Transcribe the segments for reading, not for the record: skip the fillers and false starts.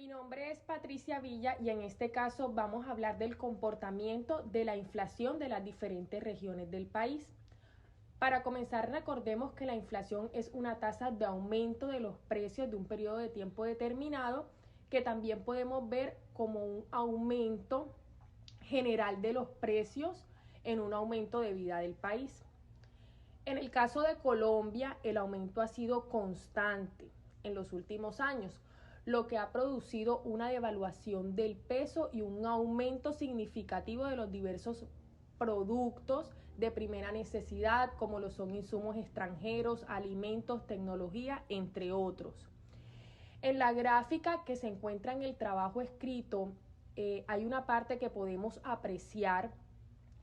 Mi nombre es Patricia Villa y en este caso vamos a hablar del comportamiento de la inflación de las diferentes regiones del país. Para comenzar, recordemos que la inflación es una tasa de aumento de los precios de un periodo de tiempo determinado, que también podemos ver como un aumento general de los precios en un aumento de vida del país. En el caso de Colombia, el aumento ha sido constante en los últimos años, lo que ha producido una devaluación del peso y un aumento significativo de los diversos productos de primera necesidad, como lo son insumos extranjeros, alimentos, tecnología, entre otros. En la gráfica que se encuentra en el trabajo escrito, hay una parte que podemos apreciar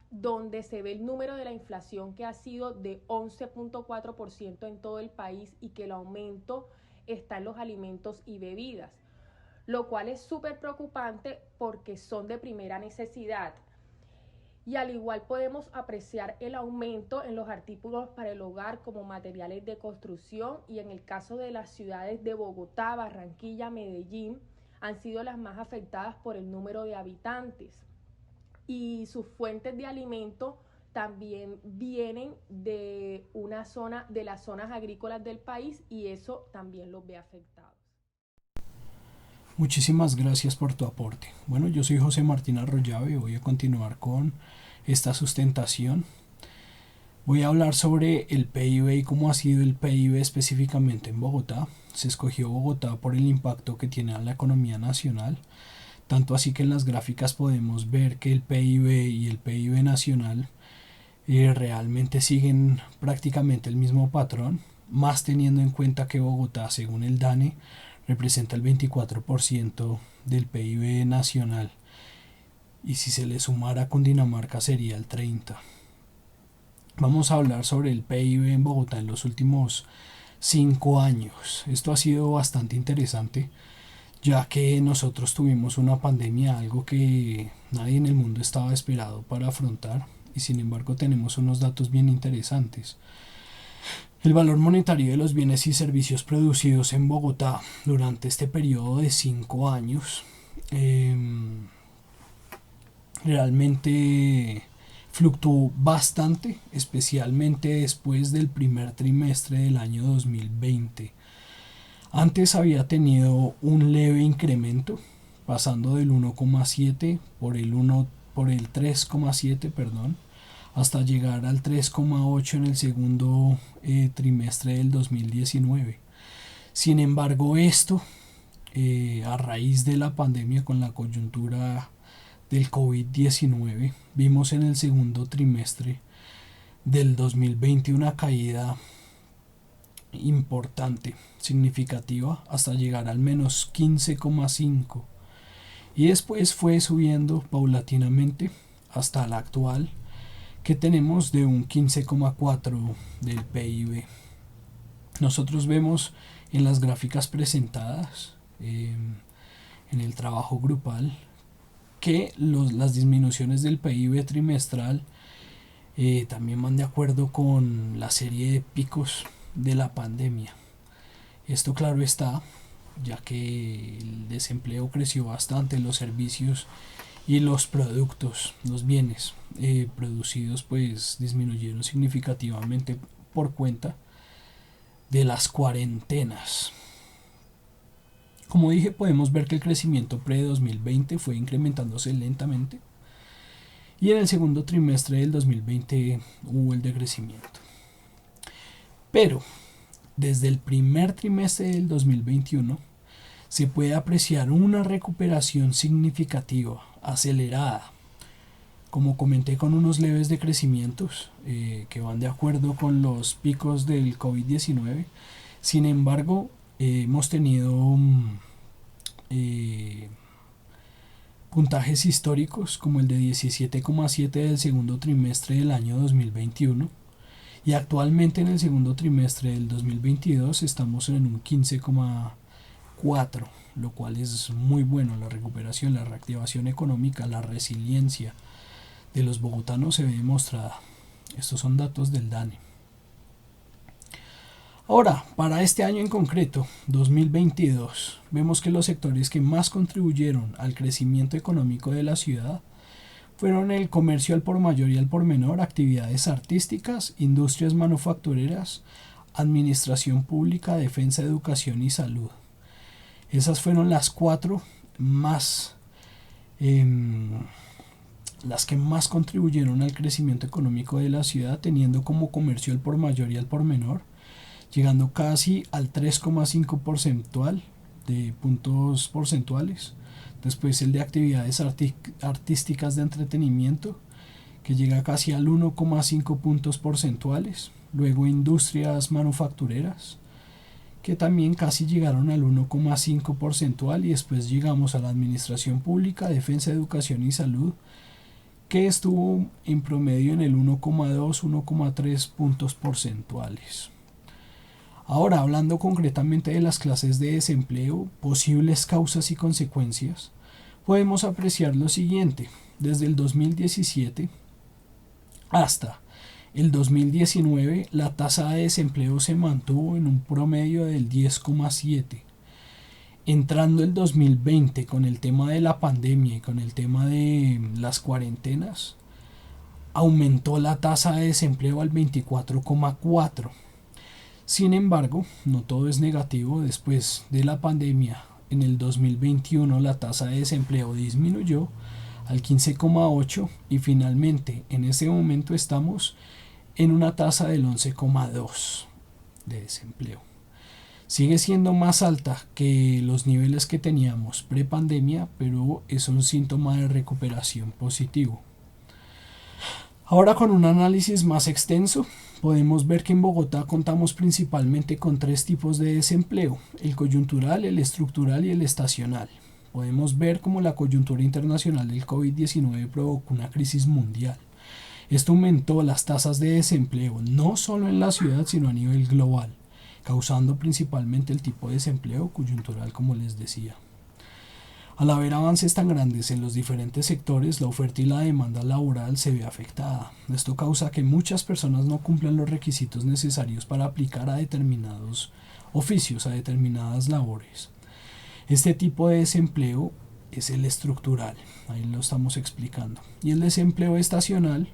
donde se ve el número de la inflación que ha sido de 11.4% en todo el país y que el aumento está en los alimentos y bebidas, lo cual es súper preocupante porque son de primera necesidad. Y al igual podemos apreciar el aumento en los artículos para el hogar como materiales de construcción, y en el caso de las ciudades de Bogotá, Barranquilla, Medellín han sido las más afectadas por el número de habitantes, y sus fuentes de alimento también vienen de las zonas agrícolas del país, y eso también los ve afectados. Muchísimas gracias por tu aporte. Bueno, yo soy José Martín Arroyave y voy a continuar con esta sustentación. Voy a hablar sobre el PIB y cómo ha sido el PIB específicamente en Bogotá. Se escogió Bogotá por el impacto que tiene a la economía nacional, tanto así que en las gráficas podemos ver que el PIB y el PIB nacional realmente siguen prácticamente el mismo patrón, más teniendo en cuenta que Bogotá, según el DANE, representa el 24% del PIB nacional, y si se le sumara Cundinamarca sería el 30%. Vamos a hablar sobre el PIB en Bogotá en los últimos 5 años. Esto ha sido bastante interesante, ya que nosotros tuvimos una pandemia, algo que nadie en el mundo estaba esperado para afrontar, y sin embargo tenemos unos datos bien interesantes. El valor monetario de los bienes y servicios producidos en Bogotá durante este periodo de 5 años realmente fluctuó bastante, especialmente después del primer trimestre del año 2020. Antes había tenido un leve incremento, pasando del 1,7 por el 3,7, perdón, hasta llegar al 3,8 en el segundo trimestre del 2019. Sin embargo, esto, a raíz de la pandemia con la coyuntura del COVID-19, vimos en el segundo trimestre del 2020 una caída importante, significativa, hasta llegar al menos 15,5, y después fue subiendo paulatinamente hasta la actual, que tenemos de un 15,4 del PIB. Nosotros vemos en las gráficas presentadas en el trabajo grupal que las disminuciones del PIB trimestral también van de acuerdo con la serie de picos de la pandemia. Esto, claro está, ya que el desempleo creció bastante, los servicios y los productos, los bienes producidos pues disminuyeron significativamente por cuenta de las cuarentenas. Como dije, podemos ver que el crecimiento pre-2020 fue incrementándose lentamente, y en el segundo trimestre del 2020 hubo el decrecimiento. Pero desde el primer trimestre del 2021 se puede apreciar una recuperación significativa, acelerada, como comenté, con unos leves decrecimientos que van de acuerdo con los picos del COVID-19. Sin embargo, hemos tenido puntajes históricos como el de 17,7 del segundo trimestre del año 2021, y actualmente en el segundo trimestre del 2022 estamos en un 15,4, lo cual es muy bueno. La recuperación, la reactivación económica, la resiliencia de los bogotanos se ve demostrada. Estos son datos del DANE. Ahora, para este año en concreto, 2022, vemos que los sectores que más contribuyeron al crecimiento económico de la ciudad fueron el comercio al por mayor y al por menor, actividades artísticas, industrias manufactureras, administración pública, defensa, educación y salud. Esas fueron las cuatro más, las que más contribuyeron al crecimiento económico de la ciudad, teniendo como comercio al por mayor y al por menor, llegando casi al 3,5 porcentual de puntos porcentuales. Después el de actividades artísticas de entretenimiento, que llega casi al 1,5 puntos porcentuales. Luego industrias manufactureras, que también casi llegaron al 1,5 porcentual. Y después llegamos a la administración pública, defensa, educación y salud, que estuvo en promedio en el 1,2, 1,3 puntos porcentuales. Ahora, hablando concretamente de las clases de desempleo, posibles causas y consecuencias, podemos apreciar lo siguiente. Desde el 2017 hasta el 2019, la tasa de desempleo se mantuvo en un promedio del 10,7. Entrando el 2020 con el tema de la pandemia y con el tema de las cuarentenas, aumentó la tasa de desempleo al 24,4. Sin embargo, no todo es negativo. Después de la pandemia, en el 2021 la tasa de desempleo disminuyó al 15,8 y finalmente en ese momento estamos en una tasa del 11,2 de desempleo. Sigue siendo más alta que los niveles que teníamos pre-pandemia, pero es un síntoma de recuperación positivo. Ahora, con un análisis más extenso, podemos ver que en Bogotá contamos principalmente con tres tipos de desempleo: el coyuntural, el estructural y el estacional. Podemos ver cómo la coyuntura internacional del COVID-19 provocó una crisis mundial. Esto aumentó las tasas de desempleo no solo en la ciudad, sino a nivel global, causando principalmente el tipo de desempleo coyuntural, como les decía. Al haber avances tan grandes en los diferentes sectores, la oferta y la demanda laboral se ve afectada. Esto causa que muchas personas no cumplan los requisitos necesarios para aplicar a determinados oficios, a determinadas labores. Este tipo de desempleo es el estructural, ahí lo estamos explicando. Y el desempleo estacional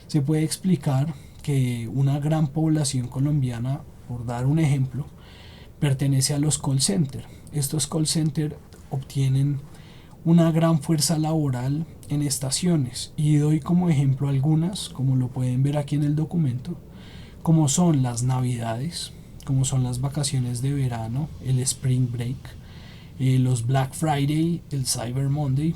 se puede explicar que una gran población colombiana, por dar un ejemplo, pertenece a los call centers. Estos call centers obtienen una gran fuerza laboral en estaciones, y doy como ejemplo algunas, como lo pueden ver aquí en el documento, como son las navidades, como son las vacaciones de verano, el spring break, los Black Friday, el Cyber Monday,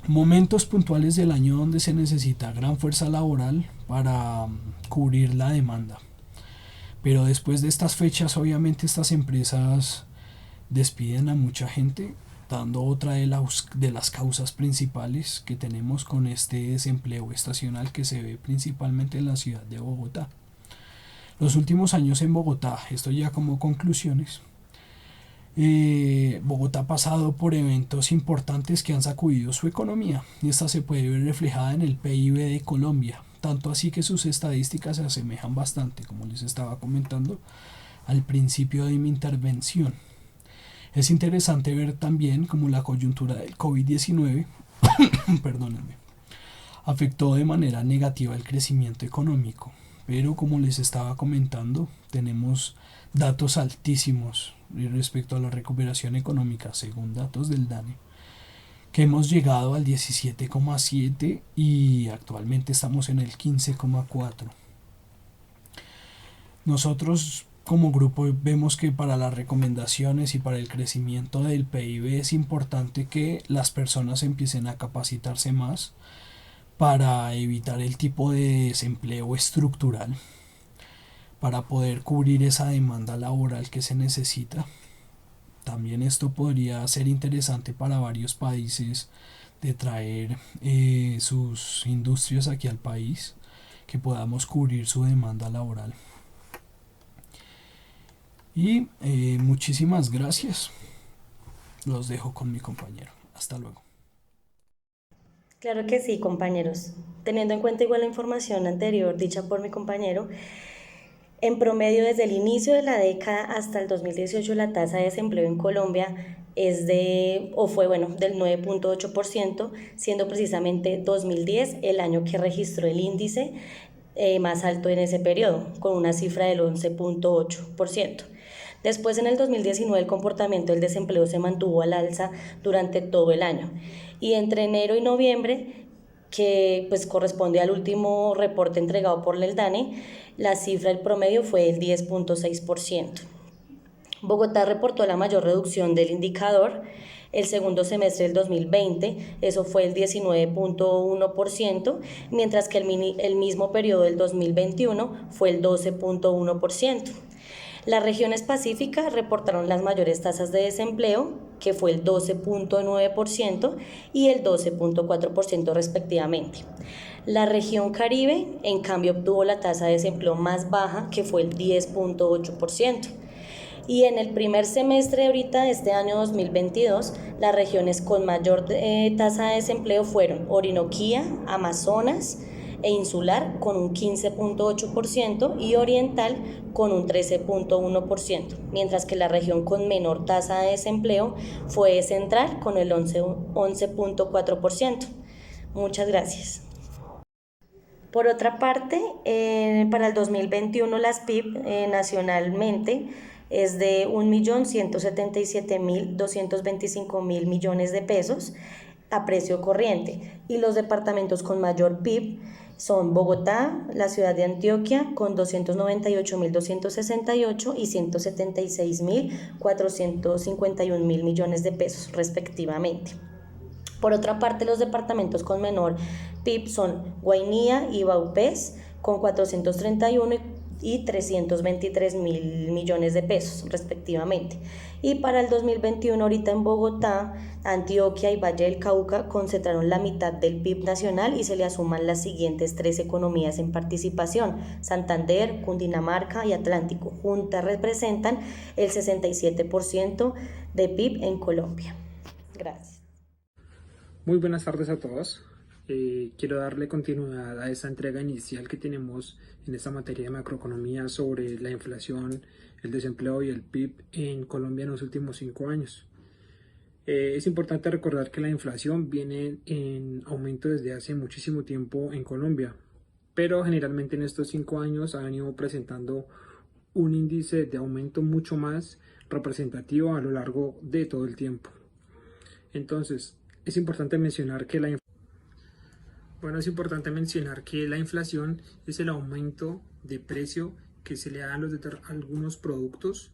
momentos puntuales del año donde se necesita gran fuerza laboral para cubrir la demanda. Pero después de estas fechas, obviamente estas empresas despiden a mucha gente, dando otra de las causas principales que tenemos con este desempleo estacional que se ve principalmente en la ciudad de Bogotá. Los últimos años en Bogotá, esto ya como conclusiones, Bogotá ha pasado por eventos importantes que han sacudido su economía, y esta se puede ver reflejada en el PIB de Colombia, tanto así que sus estadísticas se asemejan bastante, como les estaba comentando al principio de mi intervención. Es interesante ver también cómo la coyuntura del COVID-19 perdónenme, afectó de manera negativa el crecimiento económico, pero como les estaba comentando, tenemos datos altísimos respecto a la recuperación económica según datos del DANE, que hemos llegado al 17,7 y actualmente estamos en el 15,4. Nosotros como grupo vemos que para las recomendaciones y para el crecimiento del PIB es importante que las personas empiecen a capacitarse más para evitar el tipo de desempleo estructural, para poder cubrir esa demanda laboral que se necesita. También esto podría ser interesante para varios países, de traer sus industrias aquí al país, que podamos cubrir su demanda laboral. Y muchísimas gracias. Los dejo con mi compañero. Hasta luego. Claro que sí, compañeros. Teniendo en cuenta igual la información anterior dicha por mi compañero, en promedio desde el inicio de la década hasta el 2018 la tasa de desempleo en Colombia fue bueno, del 9,8%, siendo precisamente 2010 el año que registró el índice más alto en ese periodo, con una cifra del 11,8%. Después, en el 2019, el comportamiento del desempleo se mantuvo al alza durante todo el año. Y entre enero y noviembre, que pues corresponde al último reporte entregado por el DANE, la cifra del promedio fue el 10,6%. Bogotá reportó la mayor reducción del indicador el segundo semestre del 2020, eso fue el 19,1%, mientras que el mismo periodo del 2021 fue el 12,1%. Las regiones pacíficas reportaron las mayores tasas de desempleo, que fue el 12,9% y el 12,4% respectivamente. La región Caribe, en cambio, obtuvo la tasa de desempleo más baja, que fue el 10,8%. Y en el primer semestre ahorita de este año 2022, las regiones con mayor tasa de desempleo fueron Orinoquía, Amazonas e Insular con un 15,8% y Oriental con un 13,1%, mientras que la región con menor tasa de desempleo fue Central con el 11,4%. Muchas gracias. Por otra parte, para el 2021 las PIB nacionalmente es de 1.177.225 millones de pesos a precio corriente, y los departamentos con mayor PIB son Bogotá, la ciudad de Antioquia con 298.268 y 176.451 millones de pesos respectivamente. Por otra parte, los departamentos con menor PIB son Guainía y Vaupés con 431 y 323 mil millones de pesos respectivamente. Y para el 2021 ahorita en Bogotá, Antioquia y Valle del Cauca concentraron la mitad del PIB nacional y se le asuman las siguientes tres economías en participación: Santander, Cundinamarca y Atlántico. Juntas representan el 67% de PIB en Colombia. Gracias. Muy buenas tardes a todos. Quiero darle continuidad a esta entrega inicial que tenemos en esta materia de macroeconomía sobre la inflación, el desempleo y el PIB en Colombia en los últimos 5 años. Es importante recordar que la inflación viene en aumento desde hace muchísimo tiempo en Colombia, pero generalmente en estos 5 años ha venido presentando un índice de aumento mucho más representativo a lo largo de todo el tiempo. Entonces, es importante mencionar que la inflación es el aumento de precio que se le da a algunos productos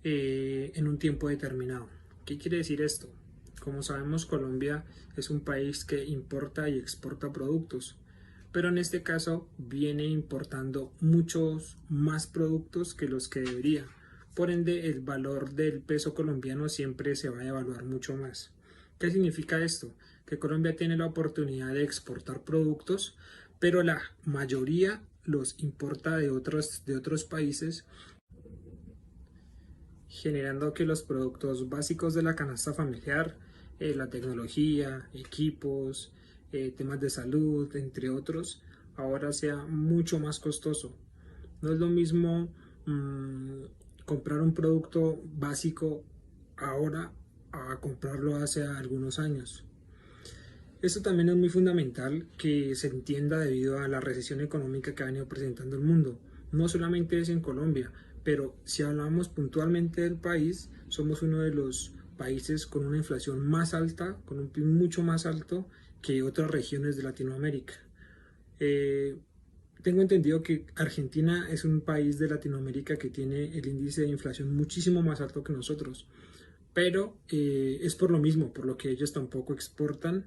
en un tiempo determinado. ¿Qué quiere decir esto? Como sabemos, Colombia es un país que importa y exporta productos, pero en este caso viene importando muchos más productos que los que debería. Por ende, el valor del peso colombiano siempre se va a evaluar mucho más. ¿Qué significa esto? Que Colombia tiene la oportunidad de exportar productos, pero la mayoría los importa de otros países, generando que los productos básicos de la canasta familiar, la tecnología, equipos, temas de salud, entre otros, ahora sea mucho más costoso. No es lo mismo comprar un producto básico ahora a comprarlo hace algunos años. Esto también es muy fundamental que se entienda debido a la recesión económica que ha venido presentando el mundo. No solamente es en Colombia, pero si hablamos puntualmente del país, somos uno de los países con una inflación más alta, con un PIB mucho más alto que otras regiones de Latinoamérica. Tengo entendido que Argentina es un país de Latinoamérica que tiene el índice de inflación muchísimo más alto que nosotros, pero es por lo mismo, por lo que ellos tampoco exportan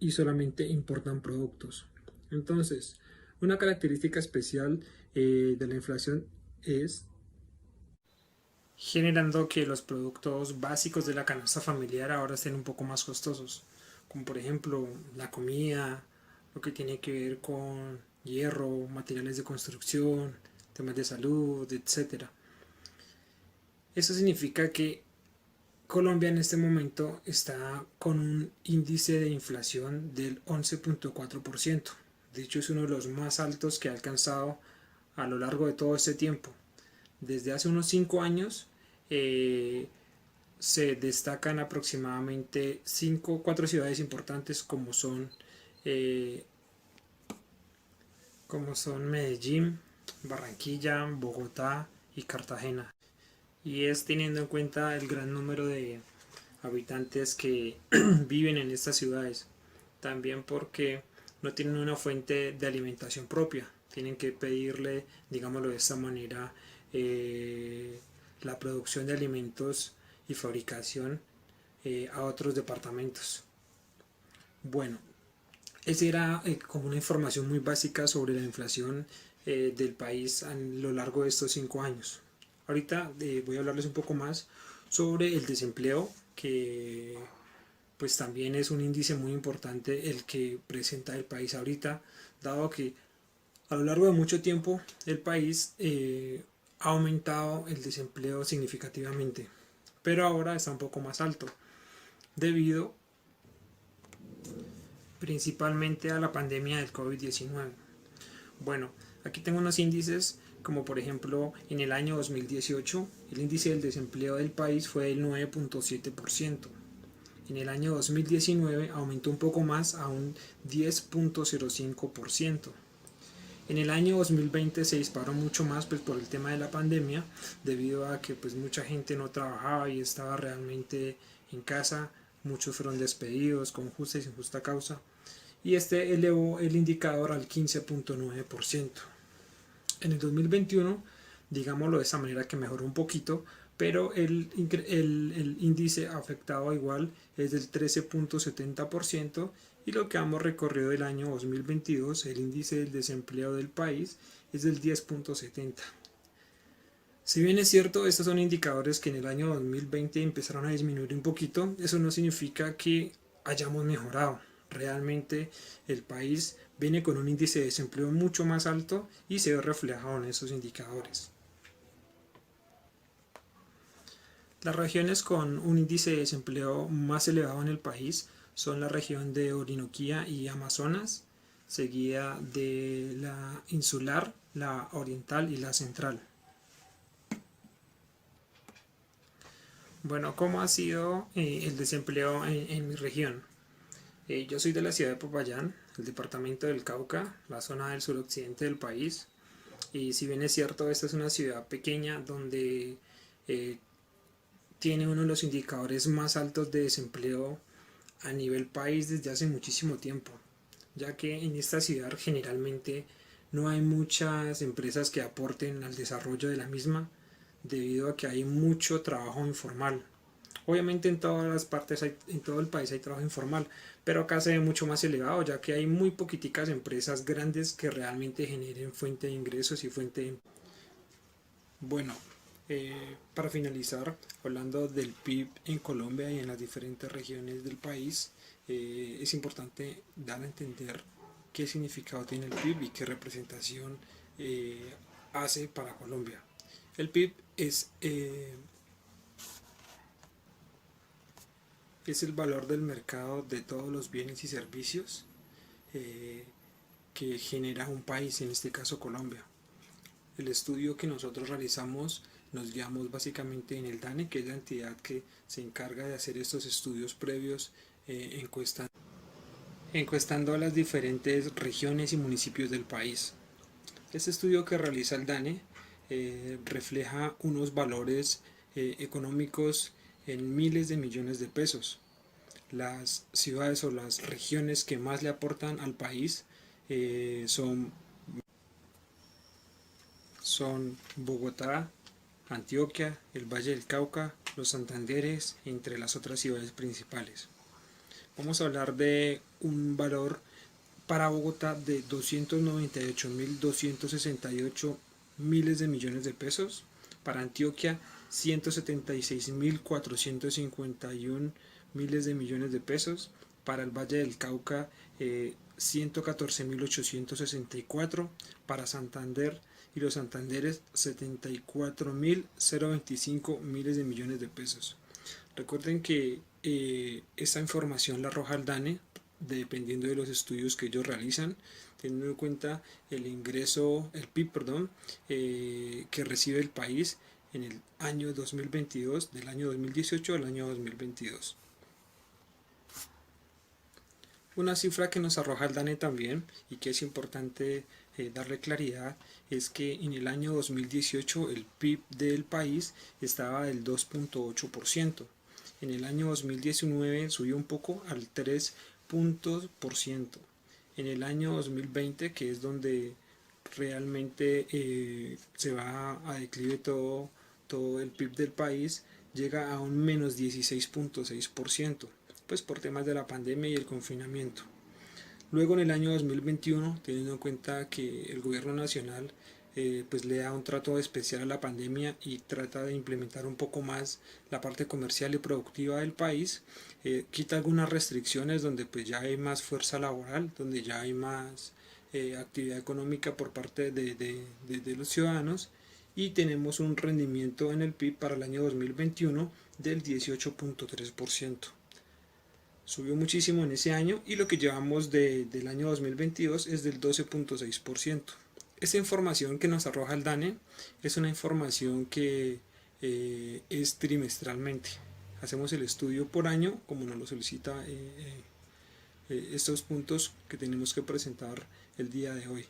y solamente importan productos. Entonces, una característica especial de la inflación es generando que los productos básicos de la canasta familiar ahora estén un poco más costosos, como por ejemplo la comida, lo que tiene que ver con hierro, materiales de construcción, temas de salud, etcétera. Eso significa que Colombia en este momento está con un índice de inflación del 11.4%. De hecho, es uno de los más altos que ha alcanzado a lo largo de todo este tiempo. Desde hace unos 5 años se destacan aproximadamente 4 ciudades importantes eh, como son Medellín, Barranquilla, Bogotá y Cartagena. Y es teniendo en cuenta el gran número de habitantes que viven en estas ciudades. También porque no tienen una fuente de alimentación propia. Tienen que pedirle, digámoslo de esta manera, la producción de alimentos y fabricación a otros departamentos. Bueno, esa era como una información muy básica sobre la inflación del país a lo largo de estos 5 años. Ahorita voy a hablarles un poco más sobre el desempleo, que pues también es un índice muy importante el que presenta el país ahorita, dado que a lo largo de mucho tiempo el país ha aumentado el desempleo significativamente, pero ahora está un poco más alto, debido principalmente a la pandemia del COVID-19. Bueno, aquí tengo unos índices como por ejemplo en el año 2018 el índice del desempleo del país fue del 9.7%. En el año 2019 aumentó un poco más a un 10.05%. En el año 2020 se disparó mucho más pues, por el tema de la pandemia, debido a que pues, mucha gente no trabajaba y estaba realmente en casa. Muchos fueron despedidos con justa y sin justa causa, y este elevó el indicador al 15.9%. En el 2021, digámoslo de esa manera, que mejoró un poquito, pero el índice afectado igual es del 13.70%, y lo que hemos recorrido del año 2022, el índice del desempleo del país es del 10.70%. Si bien es cierto, estos son indicadores que en el año 2020 empezaron a disminuir un poquito, eso no significa que hayamos mejorado. Realmente el país viene con un índice de desempleo mucho más alto y se ve reflejado en esos indicadores. Las regiones con un índice de desempleo más elevado en el país son la región de Orinoquía y Amazonas, seguida de la insular, la oriental y la central. Bueno, ¿cómo ha sido el desempleo en mi región? Yo soy de la ciudad de Popayán, el departamento del Cauca, la zona del suroccidente del país. Y si bien es cierto, esta es una ciudad pequeña donde tiene uno de los indicadores más altos de desempleo a nivel país desde hace muchísimo tiempo, ya que en esta ciudad generalmente no hay muchas empresas que aporten al desarrollo de la misma, debido a que hay mucho trabajo informal. Obviamente en todas las partes, en todo el país hay trabajo informal, pero acá se ve mucho más elevado, ya que hay muy poquiticas empresas grandes que realmente generen fuente de ingresos y fuente de... Bueno, para finalizar, hablando del PIB en Colombia y en las diferentes regiones del país, es importante dar a entender qué significado tiene el PIB y qué representación hace para Colombia. El PIB es el valor del mercado de todos los bienes y servicios que genera un país, en este caso Colombia. El estudio que nosotros realizamos nos guiamos básicamente en el DANE, que es la entidad que se encarga de hacer estos estudios previos, encuestando a las diferentes regiones y municipios del país. Este estudio que realiza el DANE refleja unos valores económicos en miles de millones de pesos. Las ciudades o las regiones que más le aportan al país son Bogotá, Antioquia, el Valle del Cauca, los Santanderes, entre las otras ciudades principales. Vamos a hablar de un valor para Bogotá de 298.268 miles de millones de pesos, para Antioquia 176.451 miles de millones de pesos, para el Valle del Cauca 114.864, para Santander y los Santanderes 74.025 miles de millones de pesos. Recuerden que esta información la arroja el DANE dependiendo de los estudios que ellos realizan, teniendo en cuenta el ingreso, el PIB, perdón, que recibe el país en el año 2022, del año 2018 al año 2022. Una cifra que nos arroja el DANE también y que es importante darle claridad es que en el año 2018 el PIB del país estaba del 2.8%. En el año 2019 subió un poco al 3%. En el año 2020, que es donde realmente se va a declive todo el PIB del país, llega a un menos 16.6%, pues por temas de la pandemia y el confinamiento. Luego en el año 2021, teniendo en cuenta que el gobierno nacional pues le da un trato especial a la pandemia y trata de implementar un poco más la parte comercial y productiva del país, quita algunas restricciones donde pues ya hay más fuerza laboral, donde ya hay más actividad económica por parte de los ciudadanos, y tenemos un rendimiento en el PIB para el año 2021 del 18.3%. Subió muchísimo en ese año y lo que llevamos del año 2022 es del 12.6%. Esta información que nos arroja el DANE es una información que es trimestralmente. Hacemos el estudio por año como nos lo solicita estos puntos que tenemos que presentar el día de hoy.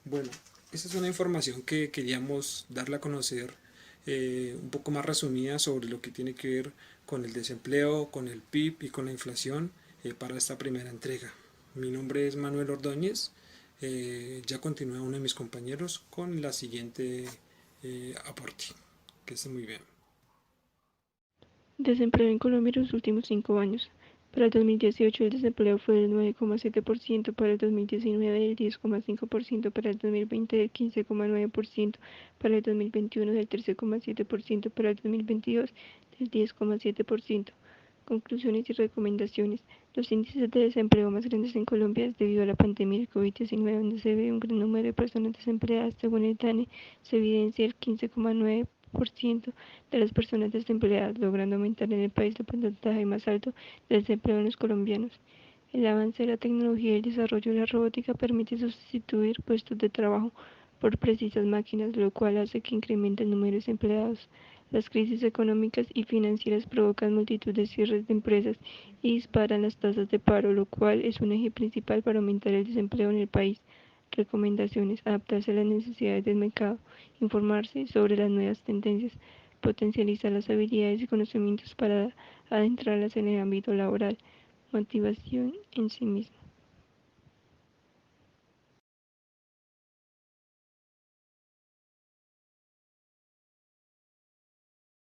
Bueno, esta es una información que queríamos darle a conocer un poco más resumida sobre lo que tiene que ver con el desempleo, con el PIB y con la inflación para esta primera entrega. Mi nombre es Manuel Ordóñez. Ya continúa uno de mis compañeros con la siguiente aporte. Que esté muy bien. Desempleo en Colombia en los últimos 5 años. Para el 2018 el desempleo fue del 9,7%, para el 2019 del 10,5%, para el 2020 del 15,9%, para el 2021 del 13,7%, para el 2022 del 10,7%. Conclusiones y recomendaciones. Los índices de desempleo más grandes en Colombia es debido a la pandemia del COVID-19, donde se ve un gran número de personas desempleadas. Según el DANE, se evidencia el 15,9% de las personas desempleadas, logrando aumentar en el país el porcentaje más alto de desempleo en los colombianos. El avance de la tecnología y el desarrollo de la robótica permite sustituir puestos de trabajo por precisas máquinas, lo cual hace que incremente el número de desempleados. Las crisis económicas y financieras provocan multitud de cierres de empresas y disparan las tasas de paro, lo cual es un eje principal para aumentar el desempleo en el país. Recomendaciones: adaptarse a las necesidades del mercado, informarse sobre las nuevas tendencias, potencializar las habilidades y conocimientos para adentrarlas en el ámbito laboral, motivación en sí mismo.